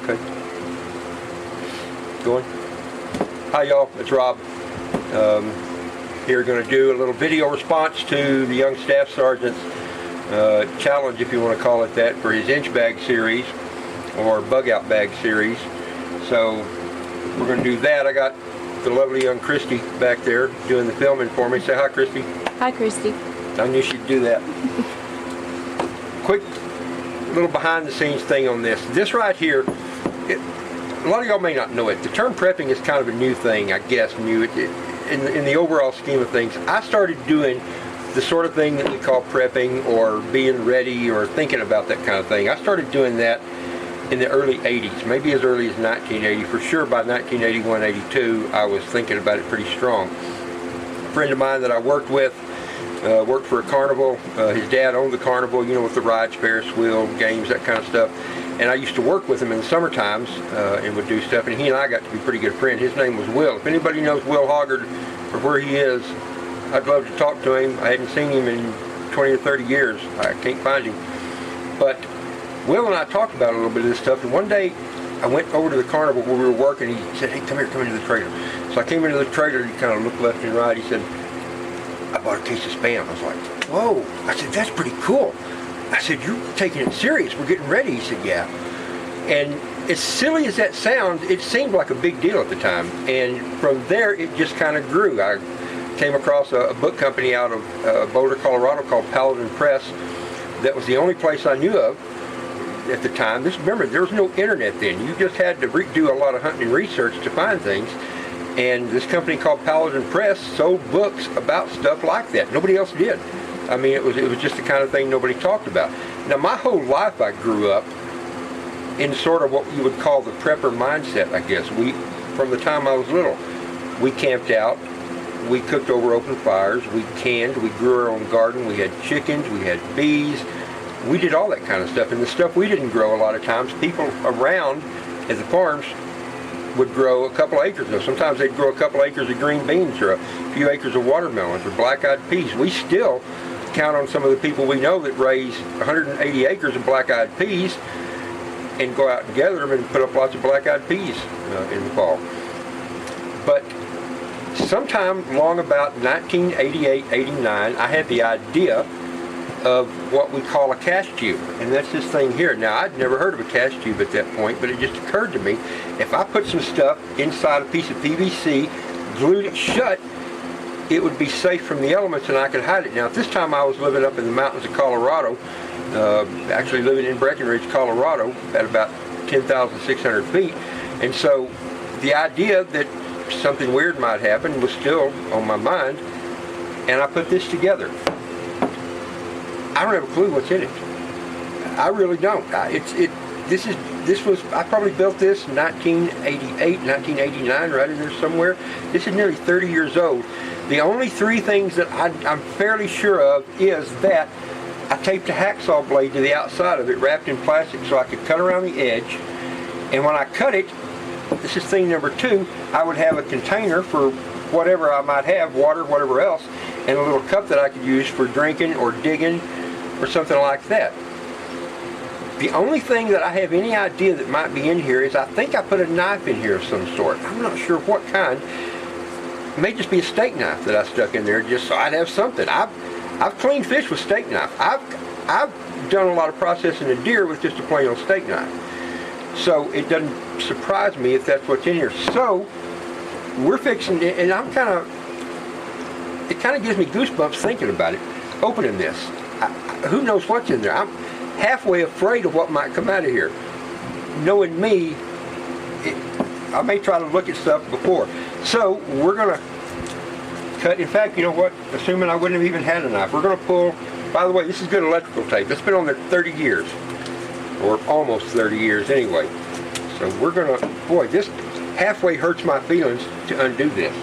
Okay. Going. Hi y'all, it's Rob. Here going to do a little video response to the young staff sergeant's challenge, if you want to call it that, for his inch bag series or bug out bag series. So we're going to do that. I got the lovely young Christy back there doing the filming for me. Say hi, Christy. Hi, Christy. I knew she'd do that. Quick little behind the scenes thing on this. This right here, a lot of y'all may not know it. The term prepping is kind of a new thing, I guess, in the overall scheme of things. I started doing the sort of thing that we call prepping or being ready or thinking about that kind of thing. I started doing that in the early 80s, maybe as early as 1980. For sure by 1981, 82, I was thinking about it pretty strong. A friend of mine that I worked with worked for a carnival. His dad owned the carnival, you know, with the rides, Ferris wheel, games, that kind of stuff. And I used to work with him in the summer times and would do stuff, and he and I got to be pretty good friends. His name was Will. If anybody knows Will Hoggard or where he is, I'd love to talk to him. I hadn't seen him in 20 or 30 years. I can't find him. But Will and I talked about a little bit of this stuff, and one day I went over to the carnival where we were working. He said, hey, come here, come into the trailer. So I came into the trailer, and he kind of looked left and right. He said, I bought a case of Spam. I was like, whoa. I said, that's pretty cool. I said, you're taking it serious. We're getting ready. He said, yeah. And as silly as that sounds, it seemed like a big deal at the time. And from there, it just kind of grew. I came across a book company out of Boulder, Colorado called Paladin Press. That was the only place I knew of at the time. Remember, there was no internet then. You just had to do a lot of hunting and research to find things. And this company called Paladin Press sold books about stuff like that. Nobody else did. I mean, it was just the kind of thing nobody talked about. Now, my whole life I grew up in sort of what you would call the prepper mindset, I guess. From the time I was little, we camped out, we cooked over open fires, we canned, we grew our own garden, we had chickens, we had bees, we did all that kind of stuff. And the stuff we didn't grow a lot of times, people around at the farms would grow a couple acres of. Sometimes they'd grow a couple acres of green beans or a few acres of watermelons or black-eyed peas. We still count on some of the people we know that raise 180 acres of black-eyed peas and go out and gather them and put up lots of black-eyed peas in the fall. But sometime long about 1988, 89, I had the idea of what we call a cast tube, and that's this thing here. Now, I'd never heard of a cast tube at that point, but it just occurred to me, if I put some stuff inside a piece of PVC, glued it shut, it would be safe from the elements and I could hide it. Now, at this time I was living up in the mountains of Colorado, actually living in Breckenridge, Colorado, at about 10,600 feet, and so the idea that something weird might happen was still on my mind, and I put this together. I don't have a clue what's in it. I really don't. I probably built this in 1988, 1989, right in there somewhere. This is nearly 30 years old. The only three things that I'm fairly sure of is that I taped a hacksaw blade to the outside of it, wrapped in plastic so I could cut around the edge. And when I cut it, this is thing number two, I would have a container for whatever I might have, water, whatever else, and a little cup that I could use for drinking or digging or something like that. The only thing that I have any idea that might be in here is I think I put a knife in here of some sort. I'm not sure what kind. It may just be a steak knife that I stuck in there just so I'd have something. I've cleaned fish with steak knife. I've done a lot of processing of deer with just a plain old steak knife. So it doesn't surprise me if that's what's in here. So we're fixing it, and it kind of gives me goosebumps thinking about it, opening this. Who knows what's in there? I'm halfway afraid of what might come out of here. Knowing me, I may try to look at stuff before. So we're going to cut. In fact, you know what? Assuming I wouldn't have even had a knife, we're going to pull. By the way, this is good electrical tape. It's been on there 30 years, or almost 30 years anyway. So we're going to, boy, this halfway hurts my feelings to undo this.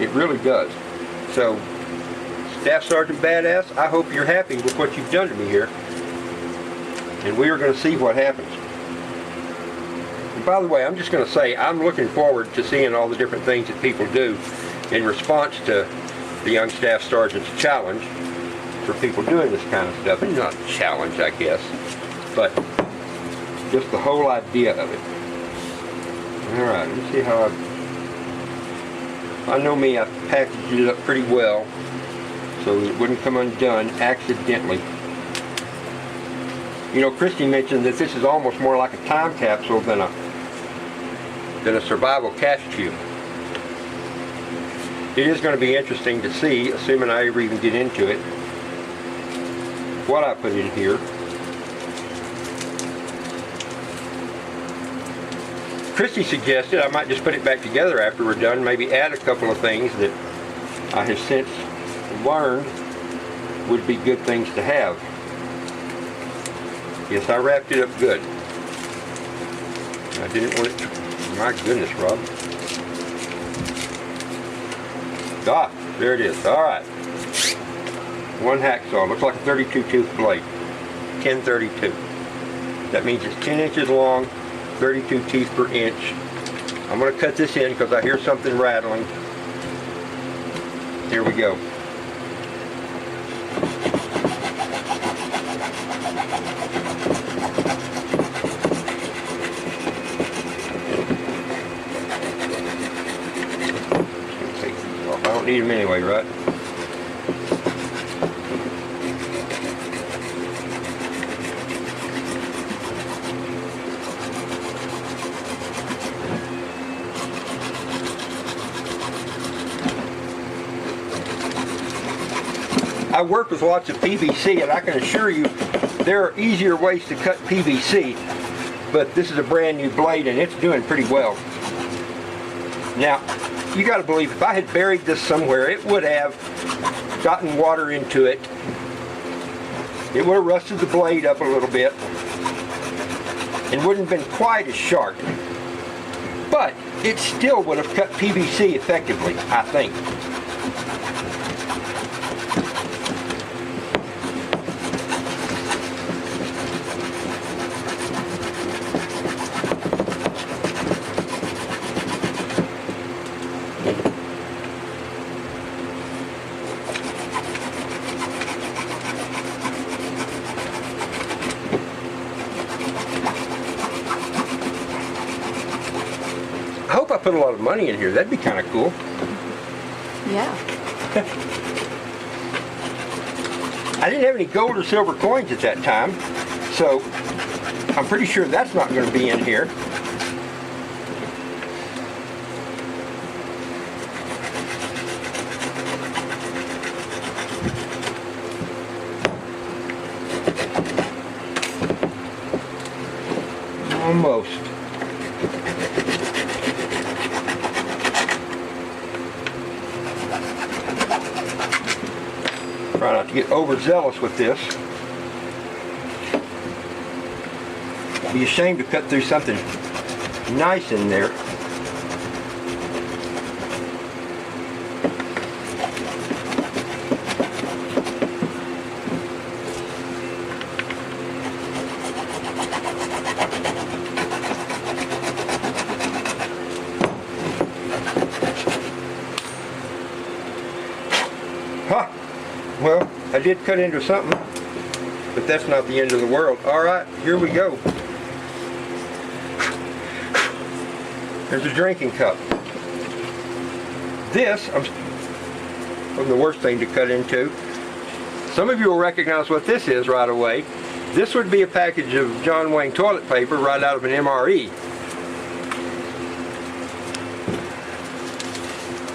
It really does. So, Staff Sergeant Badass, I hope you're happy with what you've done to me here. And we are going to see what happens. And by the way, I'm just going to say, I'm looking forward to seeing all the different things that people do in response to the young Staff Sergeant's challenge for people doing this kind of stuff. And not a challenge, I guess, but just the whole idea of it. Alright, let me see how I know me, I packaged it up pretty well so it wouldn't come undone accidentally. You know, Christy mentioned that this is almost more like a time capsule than a survival cache cube. It is going to be interesting to see, assuming I ever even get into it, what I put in here. Christy suggested I might just put it back together after we're done, maybe add a couple of things that I have since learned would be good things to have. Yes, I wrapped it up good. I didn't want it to... My goodness, Rob. Ah, there it is. Alright. One hacksaw. Looks like a 32 tooth blade. 1032. That means it's 10 inches long, 32 teeth per inch. I'm going to cut this in because I hear something rattling. Here we go. I don't need them anyway, right? I work with lots of PVC, and I can assure you there are easier ways to cut PVC, but this is a brand new blade and it's doing pretty well. Now, you got to believe if I had buried this somewhere, it would have gotten water into it. It would have rusted the blade up a little bit and wouldn't have been quite as sharp. But it still would have cut PVC effectively, I think. I hope I put a lot of money in here. That'd be kind of cool. Yeah. I didn't have any gold or silver coins at that time, so I'm pretty sure that's not going to be in here. Almost. Try not to get overzealous with this. Be ashamed to cut through something nice in there. Huh. Well, I did cut into something, but that's not the end of the world. All right, here we go. There's a drinking cup. This was the worst thing to cut into. Some of you will recognize what this is right away. This would be a package of John Wayne toilet paper right out of an MRE.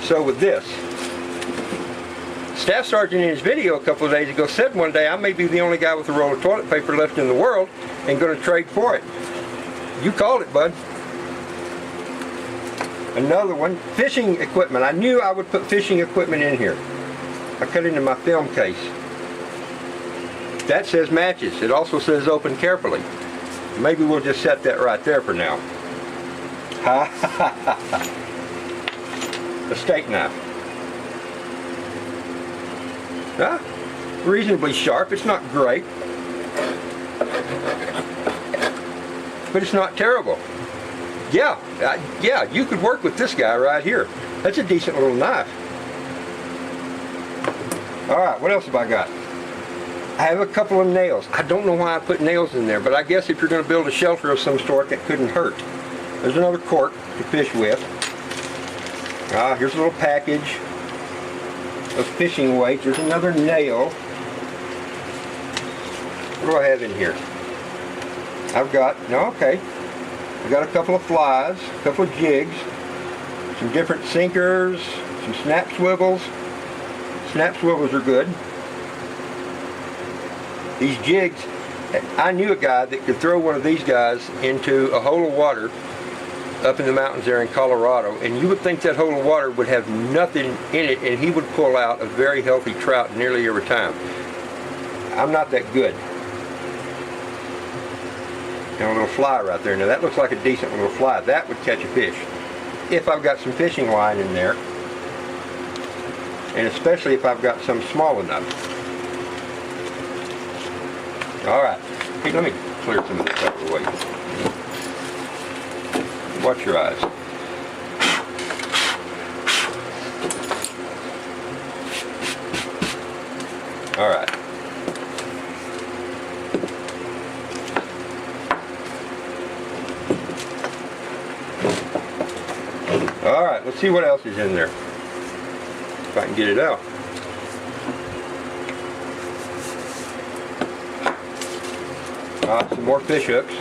So with this, Staff Sergeant in his video a couple of days ago said one day, I may be the only guy with a roll of toilet paper left in the world and going to trade for it. You called it, bud. Another one, fishing equipment. I knew I would put fishing equipment in here. I cut into my film case. That says matches. It also says open carefully. Maybe we'll just set that right there for now. Ha ha ha ha. A steak knife. Ah, reasonably sharp. It's not great, but it's not terrible. Yeah, yeah, you could work with this guy right here. That's a decent little knife. All right, what else have I got? I have a couple of nails. I don't know why I put nails in there, but I guess if you're going to build a shelter of some sort, that couldn't hurt. There's another cork to fish with. Here's a little package of fishing weights. There's another nail. What do I have in here? I've got a couple of flies, a couple of jigs, some different sinkers, some snap swivels. Snap swivels are good. These jigs, I knew a guy that could throw one of these guys into a hole of water up in the mountains there in Colorado, and you would think that hole of water would have nothing in it, and he would pull out a very healthy trout nearly every time. I'm not that good. And a little fly right there. Now that looks like a decent little fly. That would catch a fish. If I've got some fishing line in there. And especially if I've got some small enough. Alright. Hey, let me clear some of this out of the way. Watch your eyes. Alright. Alright, let's see what else is in there. If I can get it out. Some more fish hooks.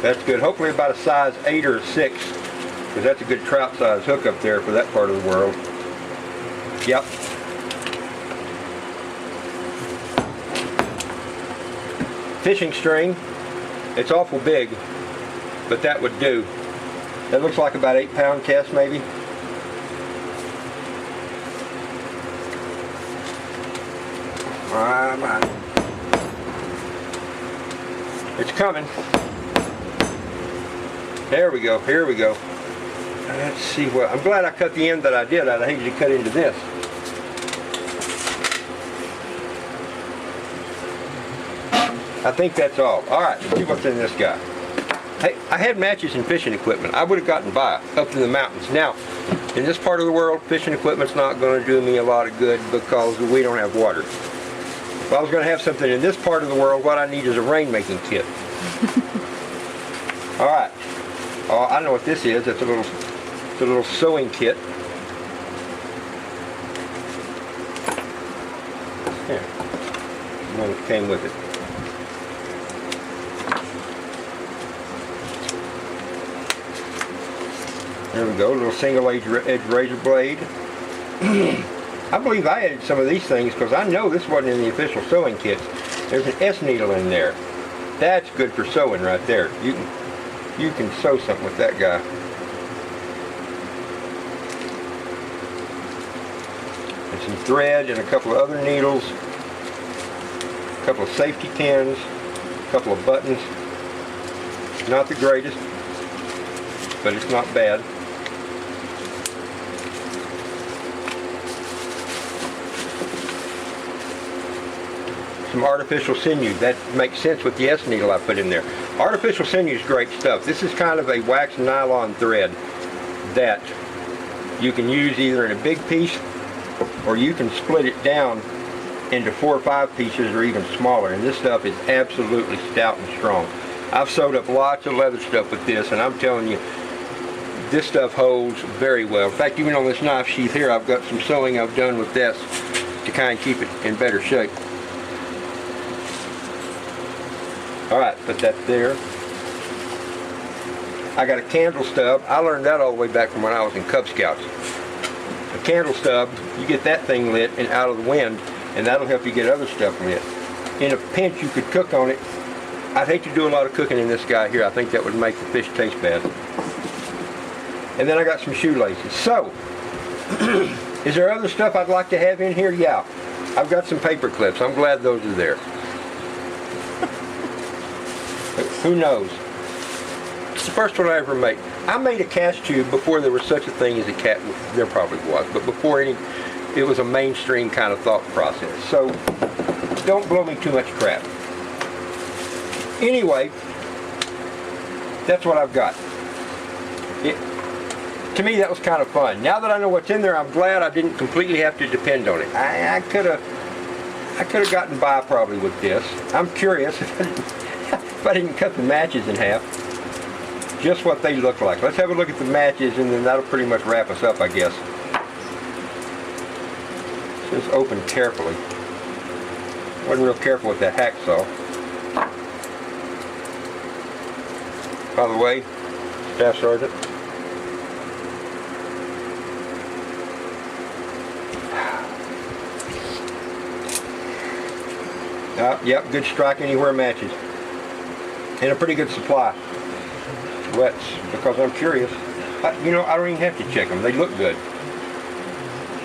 That's good. Hopefully about a size 8 or a 6. Because that's a good trout size hook up there for that part of the world. Yep. Fishing string. It's awful big. But that would do. That looks like about 8-pound cast maybe. It's coming. There we go, here we go. Let's see what, I'm glad I cut the end that I did. I'd hate to cut into this. I think that's all. Alright, let's see what's in this guy. Hey, I had matches and fishing equipment. I would have gotten by up in the mountains. Now, in this part of the world, fishing equipment's not going to do me a lot of good because we don't have water. If I was going to have something in this part of the world, what I need is a rainmaking kit. Alright. Oh, I know what this is. It's a little sewing kit. Yeah. The one that came with it. There we go, a little single edge razor blade. I believe I added some of these things because I know this wasn't in the official sewing kits. There's an S needle in there. That's good for sewing right there. You can sew something with that guy. And some thread and a couple of other needles. A couple of safety pins. A couple of buttons. Not the greatest, but it's not bad. Some artificial sinew. That makes sense with the S needle I put in there. Artificial sinew is great stuff. This is kind of a wax nylon thread that you can use either in a big piece or you can split it down into 4 or 5 pieces or even smaller. And this stuff is absolutely stout and strong. I've sewed up lots of leather stuff with this, and I'm telling you, this stuff holds very well. In fact, even on this knife sheath here, I've got some sewing I've done with this to kind of keep it in better shape. Alright, put that there. I got a candle stub. I learned that all the way back from when I was in Cub Scouts. A candle stub, you get that thing lit and out of the wind, and that'll help you get other stuff lit. In a pinch, you could cook on it. I'd hate to do a lot of cooking in this guy here. I think that would make the fish taste bad. And then I got some shoelaces. So, is there other stuff I'd like to have in here? Yeah. I've got some paper clips. I'm glad those are there. Who knows? It's the first one I ever made. I made a cast tube before there was such a thing as a cat. There probably was, but before it was a mainstream kind of thought process. So don't blow me too much crap. Anyway, that's what I've got. To me, that was kind of fun. Now that I know what's in there, I'm glad I didn't completely have to depend on it. I could have gotten by probably with this. I'm curious if I didn't cut the matches in half. just what they look like. Let's have a look at the matches, and then that'll pretty much wrap us up, I guess. Just open carefully. Wasn't real careful with that hacksaw. By the way, Staff Sergeant, yep, good strike anywhere matches. And a pretty good supply. Wets, because I'm curious. I don't even have to check them. They look good.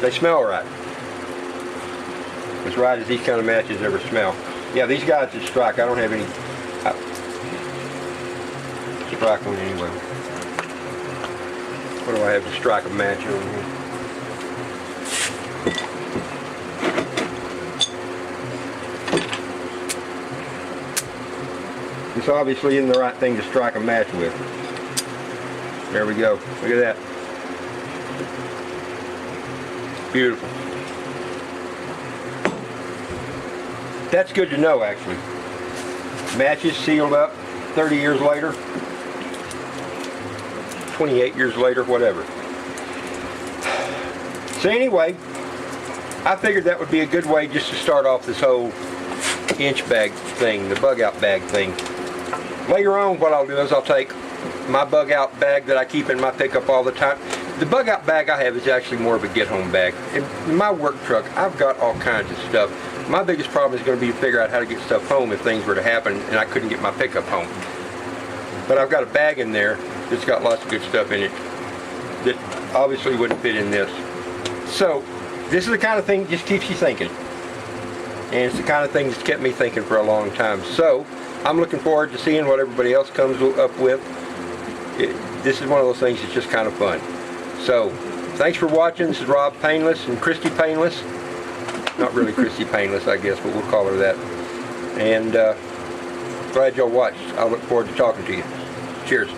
They smell right. As right as these kind of matches ever smell. Yeah, these guys that strike, I don't have any strike on anyway. What do I have to strike a match on here? It's obviously isn't the right thing to strike a match with. There we go. Look at that. Beautiful. That's good to know, actually. Matches sealed up 30 years later, 28 years later, whatever. So anyway, I figured that would be a good way just to start off this whole inch bag thing, the bug out bag thing. Later on, what I'll do is I'll take my bug out bag that I keep in my pickup all the time. The bug out bag I have is actually more of a get home bag. In my work truck, I've got all kinds of stuff. My biggest problem is going to be to figure out how to get stuff home if things were to happen and I couldn't get my pickup home. But I've got a bag in there that's got lots of good stuff in it that obviously wouldn't fit in this. So this is the kind of thing that just keeps you thinking. And it's the kind of thing that's kept me thinking for a long time. So I'm looking forward to seeing what everybody else comes up with. This is one of those things that's just kind of fun. So thanks for watching. This is Rob Painless and Christy Painless. Not really Christy Painless, I guess, but we'll call her that. And glad y'all watched. I look forward to talking to you. Cheers.